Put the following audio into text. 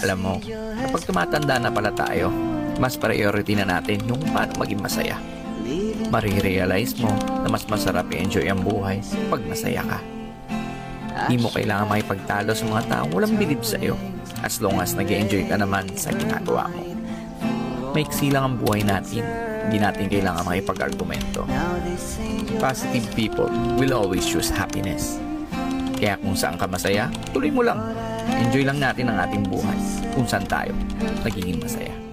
Alam mo, kapag tumatanda na pala tayo, mas priority na natin yung paano maging masaya. Marirealize mo na mas masarap i-enjoy ang buhay pag masaya ka. Di mo kailangan makipagtalo sa mga taong walang bilib sa'yo as long as nag-enjoy ka naman sa ginagawa mo. Maiksi lang ang buhay natin, hindi natin kailangan makipag-argumento. Positive people will always choose happiness. Kaya kung saan ka masaya, tuloy mo lang. Enjoy lang natin ang ating buhay kung saan tayo nagiging masaya.